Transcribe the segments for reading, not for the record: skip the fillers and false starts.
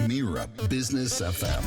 Mira Business FM.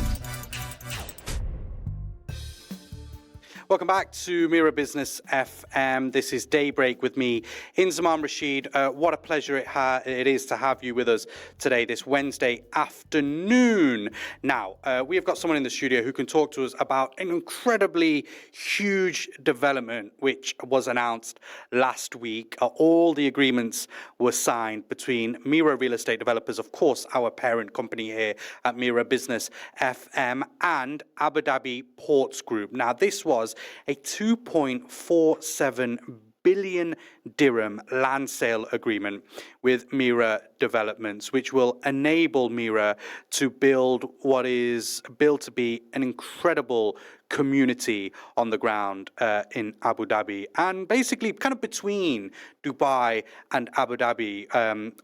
Welcome back to Mira Business FM. This is DayBreak with me, Inzamam Rashid. What a pleasure it is to have you with us today, this Wednesday afternoon. Now, we have got someone in the studio who can talk to us about an incredibly huge development which was announced last week. All the agreements were signed between Mira Real Estate Developers, of course, our parent company here at Mira Business FM, and Abu Dhabi Ports Group. Now, this was a 2.47 billion dirham land sale agreement with Mira Developments, which will enable Mira to build what is built to be an incredible community on the ground in Abu Dhabi, and basically kind of between Dubai and Abu Dhabi,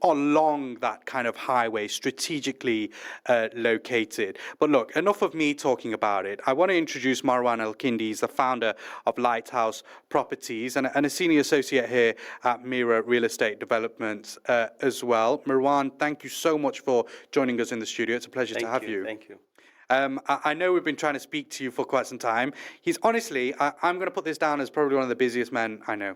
along that kind of highway, strategically located. But look, enough of me talking about it. I want to introduce Marwan Al Kindi. He's the founder of Lighthouse Properties and a senior associate here at Mira Real Estate Developments as well. Marwan, thank you so much for joining us in the studio. It's a pleasure to have you. Thank you. I know we've been trying to speak to you for quite some time. He's honestly, I'm going to put this down as probably one of the busiest men I know.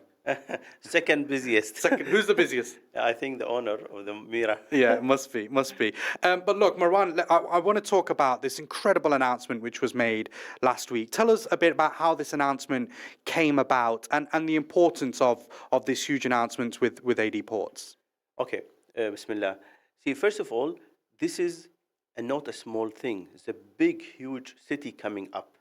Second busiest. Second, who's the busiest? I think the owner of the Mira. Yeah, must be. But look, Marwan, I want to talk about this incredible announcement which was made last week. Tell us a bit about how this announcement came about and the importance of this huge announcement with AD Ports. Okay, Bismillah. See, first of all, this is not a small thing. It's a big, huge city coming up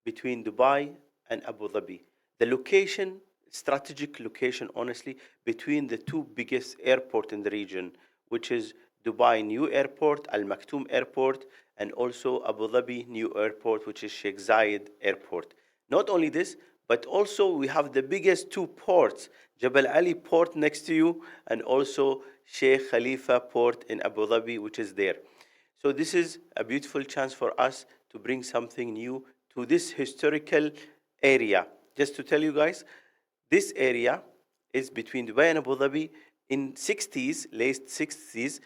between Dubai and Abu Dhabi. The location, strategic location, honestly, between the two biggest airports in the region, which is Dubai New Airport, Al Maktoum Airport, and also Abu Dhabi New Airport, which is Sheikh Zayed Airport. Not only this, but also we have the biggest two ports, Jebel Ali Port next to you, and also Sheikh Khalifa Port in Abu Dhabi, which is there. So this is a beautiful chance for us to bring something new to this historical area. Just to tell you guys, this area is between Dubai and Abu Dhabi. In 60s, late 60s,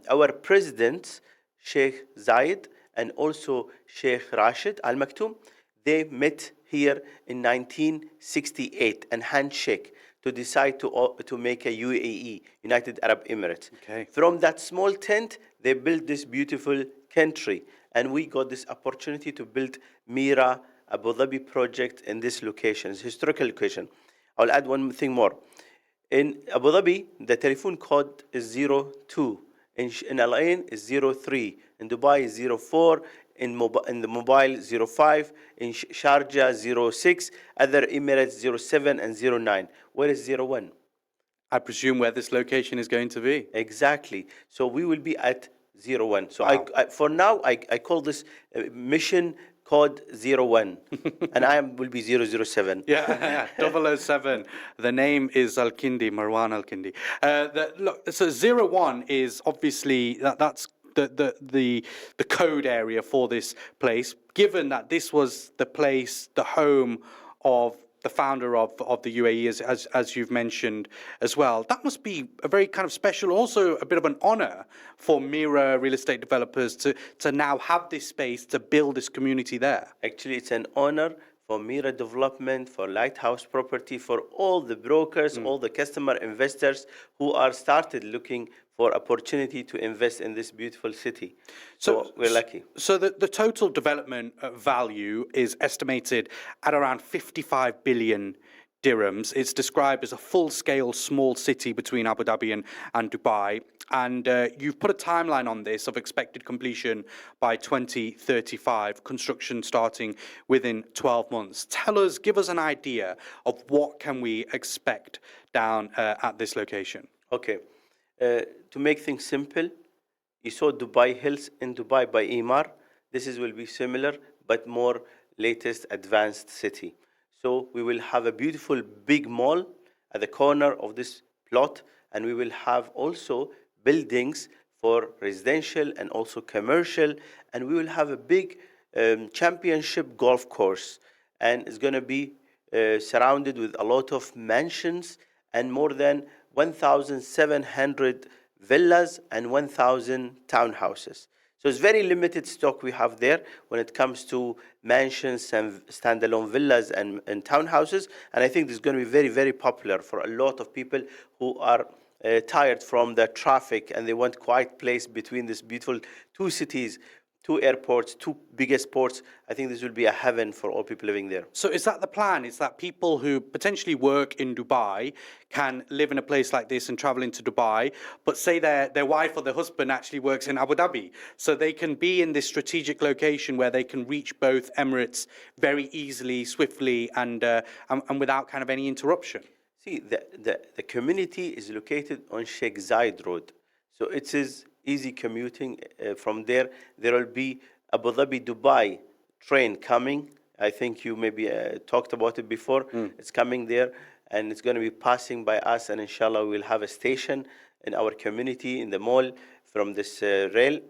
our presidents, Sheikh Zayed and also Sheikh Rashid Al Maktoum, they met here in 1968 and handshake to decide to make a UAE, United Arab Emirates. Okay. From that small tent, they built this beautiful country, and we got this opportunity to build Mira Abu Dhabi project in this location, this historical location. I'll add one thing more. In Abu Dhabi, the telephone code is 02. In Al Ain is 03. In Dubai is 04. In the mobile 05. In Sharjah 06. Other Emirates 07 and 09. Where is 01? I presume where this location is going to be. Exactly. So we will be at 01. So Wow. for now, I call this mission code 01. And will be 007. Yeah, 007. The name is Al Kindi, Marwan Al Kindi. Look, so 01 is obviously that's the code area for this place. Given that this was the place, the home of the founder of the UAE, as you've mentioned as well, that must be a very kind of special, also a bit of an honor for Mira Real Estate Developers to now have this space to build this community there. Actually, it's an honor for Mira Development, for Lighthouse Property, for all the brokers, all the customer investors who are started looking for opportunity to invest in this beautiful city. So we're lucky. So the total development value is estimated at around 55 billion dirhams. It's described as a full-scale small city between Abu Dhabi and Dubai. And you've put a timeline on this of expected completion by 2035, construction starting within 12 months. Give us an idea of what can we expect down at this location. Okay. To make things simple, you saw Dubai Hills in Dubai by Emaar. This will be similar, but more latest advanced city. So we will have a beautiful big mall at the corner of this plot, and we will have also buildings for residential and also commercial, and we will have a big championship golf course, and it's going to be surrounded with a lot of mansions and more than 1,700 villas and 1,000 townhouses. So it's very limited stock we have there when it comes to mansions and standalone villas and townhouses. And I think this is going to be very, very popular for a lot of people who are tired from the traffic and they want quiet place between these beautiful two cities, two airports, two biggest ports. I think this will be a heaven for all people living there. So is that the plan? Is that people who potentially work in Dubai can live in a place like this and travel into Dubai, but say their wife or their husband actually works in Abu Dhabi, so they can be in this strategic location where they can reach both Emirates very easily, swiftly, and without kind of any interruption? See, the community is located on Sheikh Zayed Road. So it is easy commuting from there. There will be Abu Dhabi Dubai train coming. I think you maybe talked about it before. It's coming there and it's going to be passing by us, and inshallah we'll have a station in our community in the mall from this rail.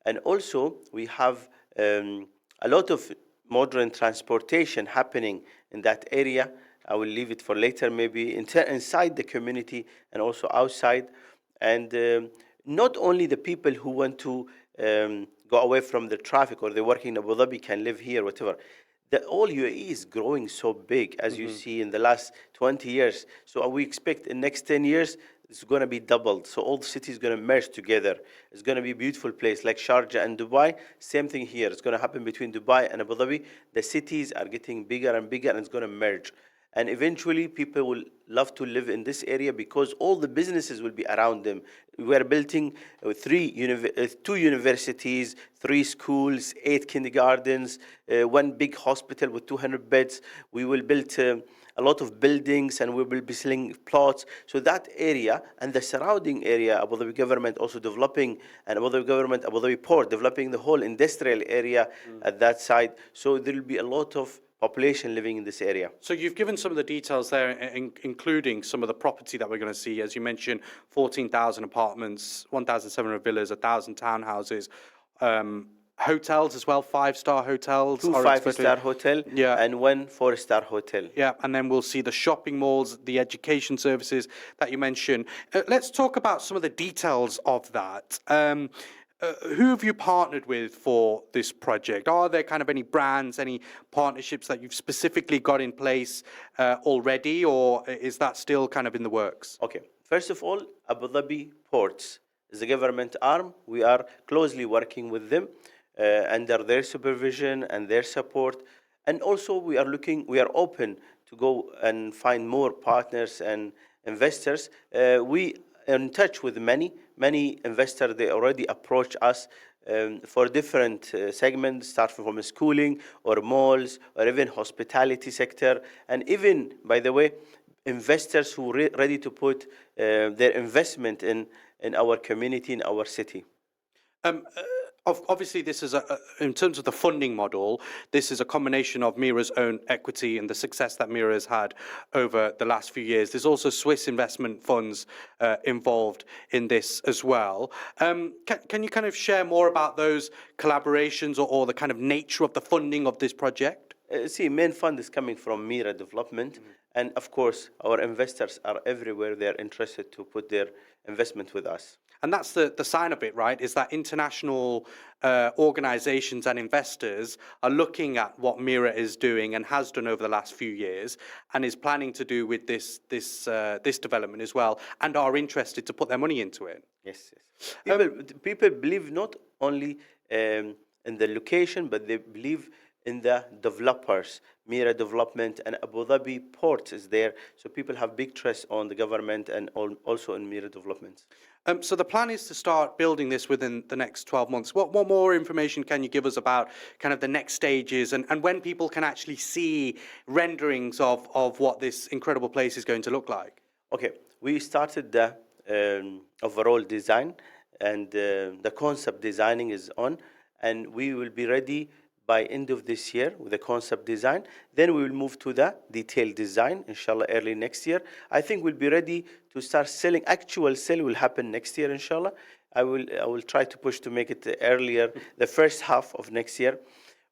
And also we have a lot of modern transportation happening in that area. I will leave it for later, maybe inside the community and also outside. And not only the people who want to go away from the traffic or they're working in Abu Dhabi can live here, whatever. The whole UAE is growing so big, as you see in the last 20 years. So we expect in the next 10 years, it's going to be doubled. So all the cities are going to merge together. It's going to be a beautiful place like Sharjah and Dubai. Same thing here. It's going to happen between Dubai and Abu Dhabi. The cities are getting bigger and bigger, and it's going to merge. And eventually, people will love to live in this area because all the businesses will be around them. We are building two universities, 3 schools, 8 kindergartens, 1 big hospital with 200 beds. We will build a lot of buildings, and we will be selling plots. So that area and the surrounding area, Abu Dhabi government also developing, and Abu Dhabi government, Abu Dhabi Port developing the whole industrial area at that side. So there will be a lot of population living in this area. So you've given some of the details there, including some of the property that we're going to see. As you mentioned, 14,000 apartments, 1,700 villas, 1,000 townhouses, hotels as well, 5-star hotels. 2 5-star hotel and 1 4-star hotel. Yeah, and then we'll see the shopping malls, the education services that you mentioned. Let's talk about some of the details of that. Who have you partnered with for this project? Are there kind of any brands, any partnerships that you've specifically got in place already, or is that still kind of in the works? Okay. First of all, Abu Dhabi Ports is a government arm. We are closely working with them under their supervision and their support. And also we are open to go and find more partners and investors. We are in touch with many investors. They already approach us for different segments, starting from schooling or malls or even hospitality sector. And even, by the way, investors who are ready to put their investment in our community, in our city. Obviously, this is in terms of the funding model, this is a combination of Mira's own equity and the success that Mira has had over the last few years. There's also Swiss investment funds involved in this as well. Can you kind of share more about those collaborations or the kind of nature of the funding of this project? Main fund is coming from Mira Development. And of course, our investors are everywhere. They're interested to put their investment with us. And that's the sign of it, right? Is that international organizations and investors are looking at what Mira is doing and has done over the last few years, and is planning to do with this development as well, and are interested to put their money into it. Yes. People believe not only in the location, but they believe in the developers. Mira Development and Abu Dhabi Ports is there, so people have big trust on the government and also in Mira Developments. So the plan is to start building this within the next 12 months. What more information can you give us about kind of the next stages and when people can actually see renderings of what this incredible place is going to look like? Okay, we started the overall design, and the concept designing is on, and we will be ready by end of this year with the concept design. Then we will move to the detailed design, inshallah, early next year. I think we'll be ready to start selling. Actual sale will happen next year, inshallah. I will try to push to make it earlier, the first half of next year.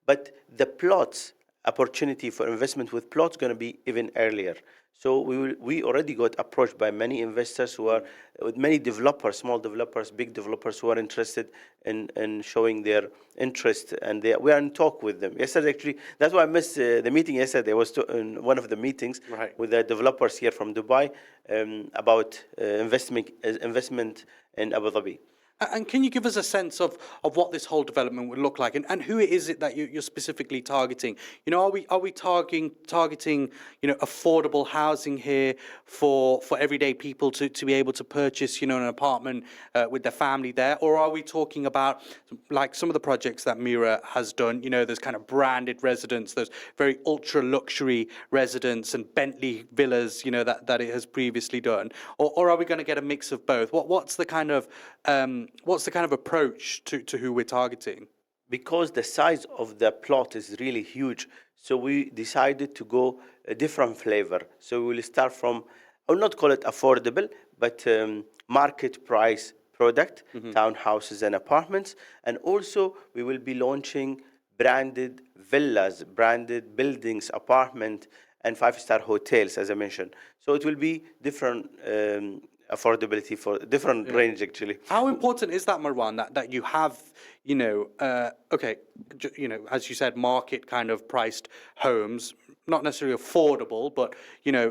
But the plots, opportunity for investment with plots going to be even earlier. So we already got approached by many investors who are, with many developers, small developers, big developers who are interested in showing their interest, and we are in talk with them. Yesterday, actually, that's why I missed the meeting yesterday. I was in one of the meetings with the developers here from Dubai about investment in Abu Dhabi. And can you give us a sense of what this whole development would look like, and who is it that you're specifically targeting? You know, are we targeting affordable housing here for everyday people to be able to purchase an apartment with their family there, or are we talking about like some of the projects that Mira has done? You know, there's kind of branded residents, there's very ultra luxury residents and Bentley villas, that it has previously done, or are we going to get a mix of both? What's the kind of approach to who we're targeting? Because the size of the plot is really huge, so we decided to go a different flavor. So we will start from, I will not call it affordable, but market price product, townhouses and apartments. And also we will be launching branded villas, branded buildings, apartment, and five-star hotels, as I mentioned. So it will be different affordability for different range, actually. How important is that, Marwan, that you have, as you said, market kind of priced homes, not necessarily affordable, but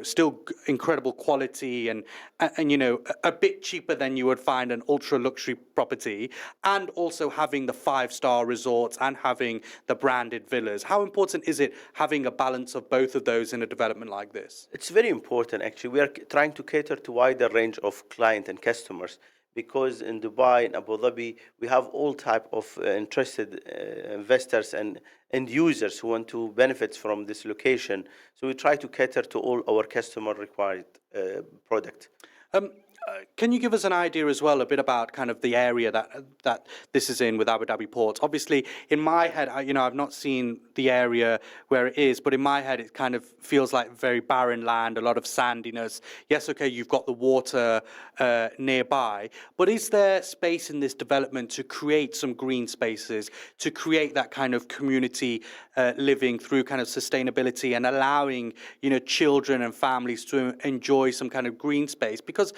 still incredible quality and a bit cheaper than you would find an ultra luxury property, and also having the 5-star resorts and having the branded villas? How important is it having a balance of both of those in a development like this? It's very important, actually. We are trying to cater to wider range of client and customers, because in Dubai and Abu Dhabi, we have all type of interested investors and end users who want to benefit from this location. So we try to cater to all our customer required product. Can you give us an idea as well, a bit about kind of the area that this is in with Abu Dhabi Ports? Obviously, in my head, I've not seen the area where it is, but in my head, it kind of feels like very barren land, a lot of sandiness. Yes, okay, you've got the water nearby, but is there space in this development to create some green spaces, to create that kind of community living through kind of sustainability and allowing, children and families to enjoy some kind of green space? Because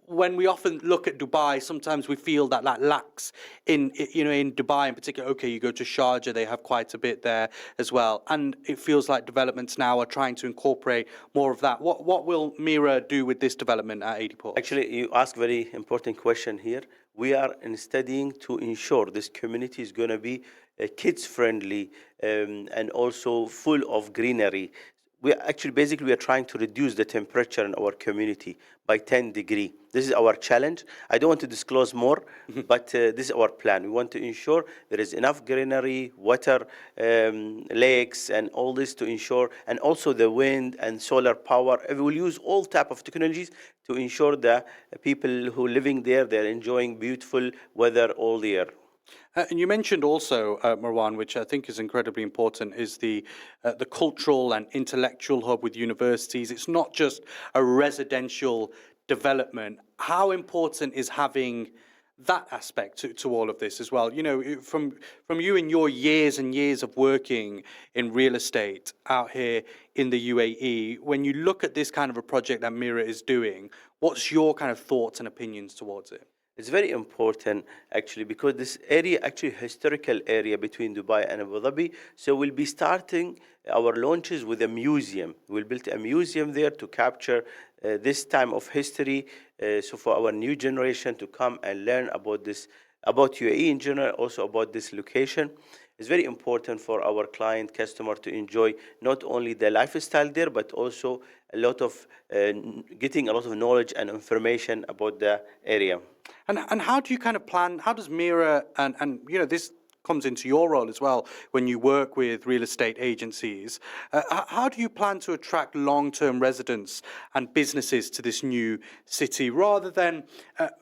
when we often look at Dubai, sometimes we feel that lacks in Dubai in particular. Okay, you go to Sharjah, they have quite a bit there as well, and it feels like developments now are trying to incorporate more of that. What will Mira do with this development at 80 Ports? Actually, you ask very important question here. We are studying to ensure this community is going to be kids friendly and also full of greenery. We are trying to reduce the temperature in our community by 10 degrees. This is our challenge. I don't want to disclose more, but this is our plan. We want to ensure there is enough greenery, water, lakes, and all this to ensure, and also the wind and solar power. We will use all type of technologies to ensure that people who are living there, they're enjoying beautiful weather all the year. And you mentioned also, Marwan, which I think is incredibly important, is the cultural and intellectual hub with universities. It's not just a residential development. How important is having that aspect to all of this as well? From you in your years and years of working in real estate out here in the UAE, when you look at this kind of a project that Mira is doing, what's your kind of thoughts and opinions towards it? It's very important, actually, because this area, actually historical area between Dubai and Abu Dhabi. So we'll be starting our launches with a museum. We'll build a museum there to capture this time of history. So for our new generation to come and learn about this, about UAE in general, also about this location. It's very important for our client customer to enjoy not only the lifestyle there, but also a lot of getting a lot of knowledge and information about the area. And how do you kind of plan? How does Mira and this comes into your role as well when you work with real estate agencies? How do you plan to attract long-term residents and businesses to this new city rather than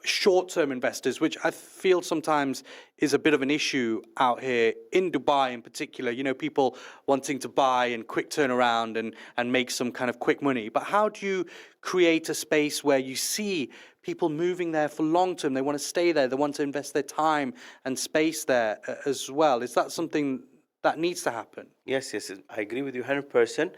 short-term investors, which I feel sometimes is a bit of an issue out here in Dubai in particular? People wanting to buy and quick turnaround and make some kind of quick money. But how do you create a space where you see people moving there for long term? They want to stay there. They want to invest their time and space there as well. Is that something that needs to happen? Yes, I agree with you 100%.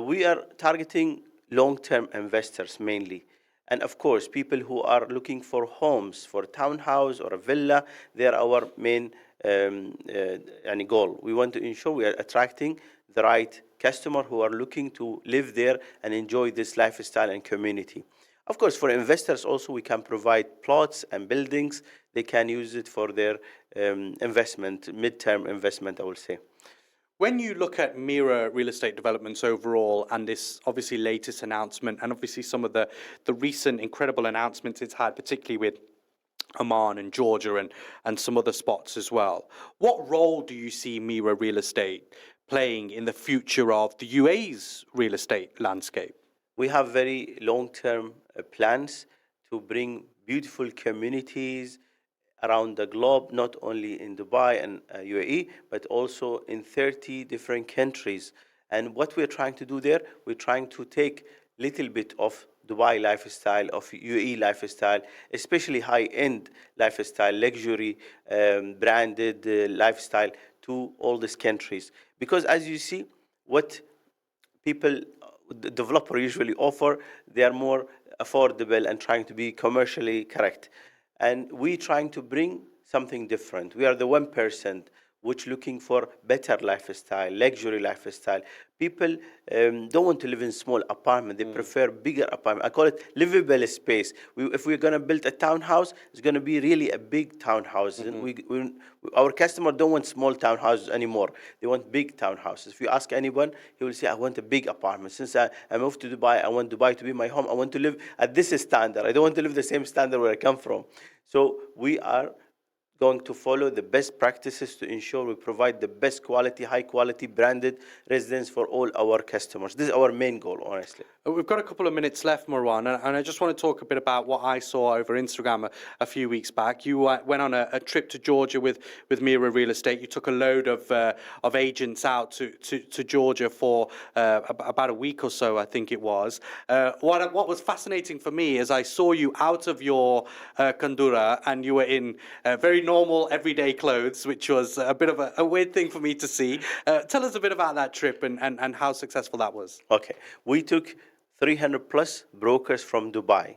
We are targeting long-term investors mainly. And of course, people who are looking for homes, for a townhouse or a villa, they are our main goal. We want to ensure we are attracting the right customer who are looking to live there and enjoy this lifestyle and community. Of course, for investors also, we can provide plots and buildings. They can use it for their investment, mid-term investment, I will say. When you look at Mira Real Estate Developments overall and this obviously latest announcement and obviously some of the recent incredible announcements it's had, particularly with Oman and Georgia and some other spots as well, what role do you see Mira Real Estate playing in the future of the UAE's real estate landscape? We have very long-term plans to bring beautiful communities around the globe, not only in Dubai and UAE, but also in 30 different countries. And what we're trying to do there, we're trying to take little bit of Dubai lifestyle, of UAE lifestyle, especially high-end lifestyle, luxury, branded lifestyle to all these countries. Because as you see, what people, the developer usually offer, they are more affordable and trying to be commercially correct. And we trying to bring something different. We are the 1% which looking for better lifestyle, luxury lifestyle. People don't want to live in small apartment. They prefer bigger apartment. I call it livable space. If we're going to build a townhouse, it's going to be really a big townhouse. Our customer don't want small townhouses anymore. They want big townhouses. If you ask anyone, he will say, I want a big apartment. Since I moved to Dubai, I want Dubai to be my home. I want to live at this standard. I don't want to live the same standard where I come from. So we are going to follow the best practices to ensure we provide the best quality, high quality, branded residence for all our customers. This is our main goal, honestly. We've got a couple of minutes left, Marwan, and I just want to talk a bit about what I saw over Instagram a few weeks back. You went on a trip to Georgia with Mira Real Estate. You took a load of agents out to Georgia for about a week or so, I think it was. What was fascinating for me is I saw you out of your kandura and you were in very normal, everyday clothes, which was a bit of a weird thing for me to see. Tell us a bit about that trip and how successful that was. Okay. We took 300 plus brokers from Dubai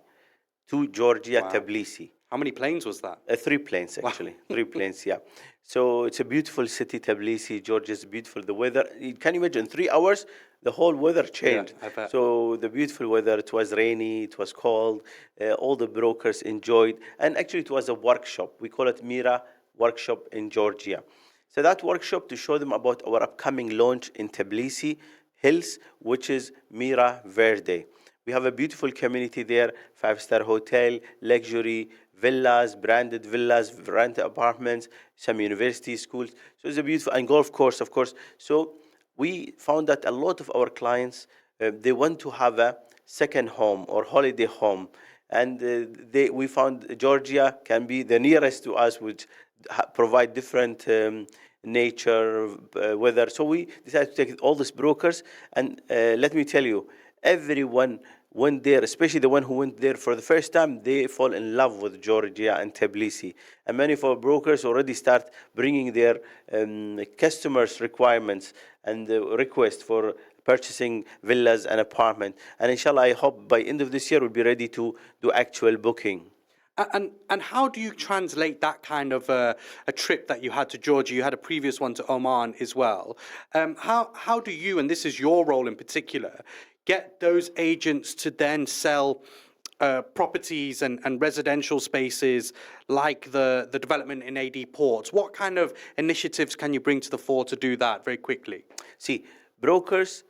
to Georgia, wow. Tbilisi. How many planes was that? 3 planes, actually. Wow. 3 planes, yeah. So it's a beautiful city, Tbilisi. Georgia is beautiful. The weather, can you imagine, 3 hours, the whole weather changed. Yeah, I bet. So the beautiful weather, it was rainy, it was cold. All the brokers enjoyed. And actually, it was a workshop. We call it Mira Workshop in Georgia. So that workshop to show them about our upcoming launch in Tbilisi Hills, which is Mira Verde. We have a beautiful community there, 5-star hotel, luxury, villas, branded villas, rented apartments, some university schools. So it's a beautiful, and golf course, of course. So we found that a lot of our clients, they want to have a second home or holiday home. And we found Georgia can be the nearest to us, which provide different nature, weather. So we decided to take all these brokers, and let me tell you, everyone went there, especially the one who went there for the first time, they fall in love with Georgia and Tbilisi. And many of our brokers already start bringing their customers' requirements and requests for purchasing villas and apartment. And inshallah, I hope by end of this year, we'll be ready to do actual booking. And how do you translate that kind of a trip that you had to Georgia? You had a previous one to Oman as well. How do you, and this is your role in particular, get those agents to then sell properties and residential spaces like the development in AD Ports? What kind of initiatives can you bring to the fore to do that very quickly? See, brokers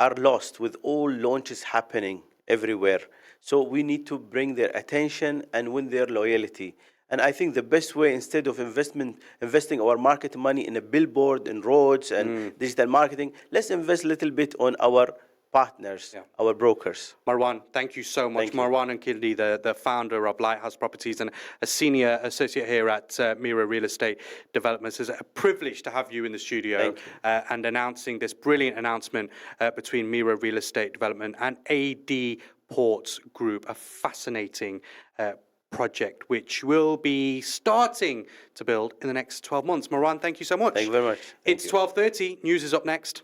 are lost with all launches happening everywhere. So we need to bring their attention and win their loyalty. And I think the best way, instead of investing our market money in a billboard and roads and digital marketing, let's invest a little bit on our partners, our brokers. Marwan, thank you so much. Marwan Al Kindi, the founder of Lighthouse Properties and a senior associate here at Mira Real Estate Developments. It's a privilege to have you in the studio and announcing this brilliant announcement between Mira Real Estate Development and AD Ports Group, a fascinating project which will be starting to build in the next 12 months. Marwan, thank you so much. Thank you very much. It's 12:30. News is up next.